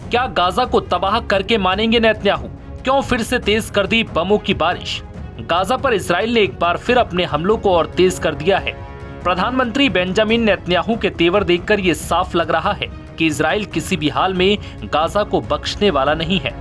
क्या गाजा को तबाह करके मानेंगे नेतन्याहू? क्यों फिर से तेज कर दी बमों की बारिश? गाजा पर इजराइल ने एक बार फिर अपने हमलों को और तेज कर दिया है। प्रधानमंत्री बेंजामिन नेतन्याहू के तेवर देखकर ये साफ लग रहा है कि इजराइल किसी भी हाल में गाजा को बख्शने वाला नहीं है।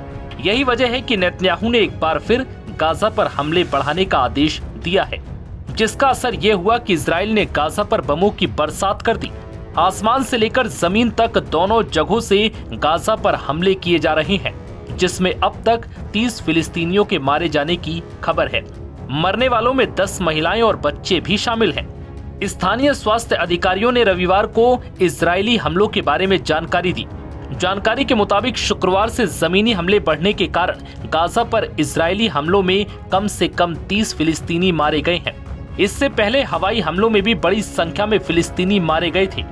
यही वजह है कि नेतन्याहू ने एक बार फिर गाजा पर हमले बढ़ाने का आदेश दिया है, जिसका असर ये हुआ कि इजराइल ने गाजा पर बमों की बरसात कर दी। आसमान से लेकर जमीन तक दोनों जगहों से गाजा पर हमले किए जा रहे हैं, जिसमें अब तक 30 फिलिस्तीनियों के मारे जाने की खबर है। मरने वालों में 10 महिलाएं और बच्चे भी शामिल हैं। स्थानीय स्वास्थ्य अधिकारियों ने रविवार को इजरायली हमलों के बारे में जानकारी दी। जानकारी के मुताबिक शुक्रवार से जमीनी हमले बढ़ने के कारण गाजा पर इजरायली हमलों में कम से कम 30 फिलिस्तीनी मारे गए हैं। इससे पहले हवाई हमलों में भी बड़ी संख्या में फिलिस्तीनी मारे गए थे।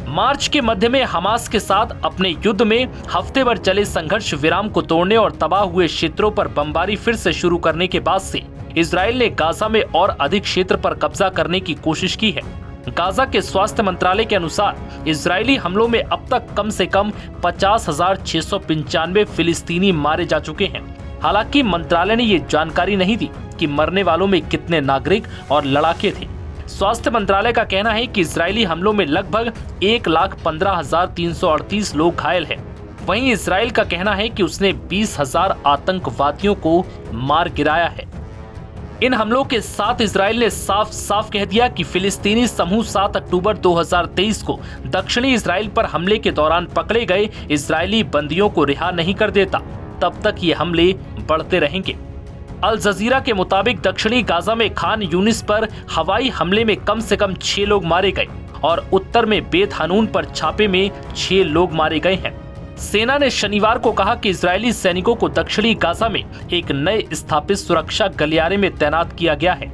मार्च के मध्य में हमास के साथ अपने युद्ध में हफ्ते भर चले संघर्ष विराम को तोड़ने और तबाह हुए क्षेत्रों पर बमबारी फिर से शुरू करने के बाद से इजराइल ने गाजा में और अधिक क्षेत्र पर कब्जा करने की कोशिश की है। गाजा के स्वास्थ्य मंत्रालय के अनुसार इजरायली हमलों में अब तक कम से कम 50,695 फिलिस्तीनी मारे जा चुके हैं। हालांकि मंत्रालय ने ये जानकारी नहीं दी कि मरने वालों में कितने नागरिक और लड़ाके थे। स्वास्थ्य मंत्रालय का कहना है कि इजरायली हमलों में लगभग 1,15,338 लोग घायल हैं। वहीं इजराइल का कहना है कि उसने 20,000 आतंकवादियों को मार गिराया है। इन हमलों के साथ इजराइल ने साफ साफ कह दिया कि फिलिस्तीनी समूह 7 अक्टूबर 2023 को दक्षिणी इजराइल पर हमले के दौरान पकड़े गए इजरायली बंदियों को रिहा नहीं कर देता, तब तक ये हमले बढ़ते रहेंगे। अल जजीरा के मुताबिक दक्षिणी गाजा में खान यूनिस पर हवाई हमले में कम से कम 6 लोग मारे गए और उत्तर में बेत हनून पर छापे में 6 लोग मारे गए हैं। सेना ने शनिवार को कहा कि इजरायली सैनिकों को दक्षिणी गाजा में एक नए स्थापित सुरक्षा गलियारे में तैनात किया गया है।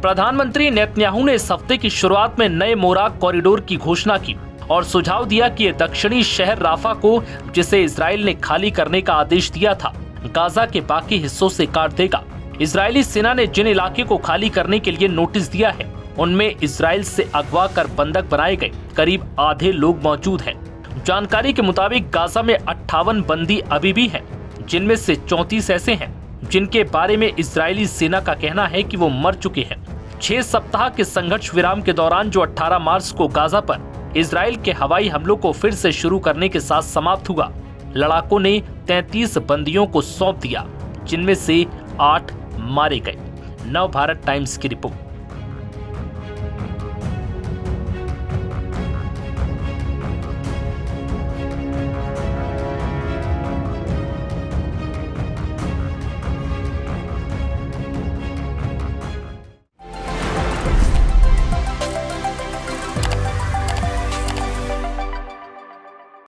प्रधानमंत्री नेतन्याहू ने इस हफ्ते की शुरुआत में नए मोराक कॉरिडोर की घोषणा की और सुझाव दिया कि ये दक्षिणी शहर राफा को, जिसे इजराइल ने खाली करने का आदेश दिया था, गाजा के बाकी हिस्सों से काट देगा। इजरायली सेना ने जिन इलाके को खाली करने के लिए नोटिस दिया है, उनमें इजराइल से अगवा कर बंधक बनाए गए करीब आधे लोग मौजूद हैं। जानकारी के मुताबिक गाजा में 58 बंदी अभी भी हैं, जिनमें से 34 ऐसे हैं जिनके बारे में इजरायली सेना का कहना है कि वो मर चुके हैं। 6 सप्ताह के संघर्ष विराम के दौरान जो 18 मार्च को गाजा पर इजराइल के हवाई हमलों को फिर से शुरू करने के साथ समाप्त हुआ, लड़ाकों ने 33 बंदियों को सौंप दिया, जिनमें से 8 मारे गए। नव भारत टाइम्स की रिपोर्ट।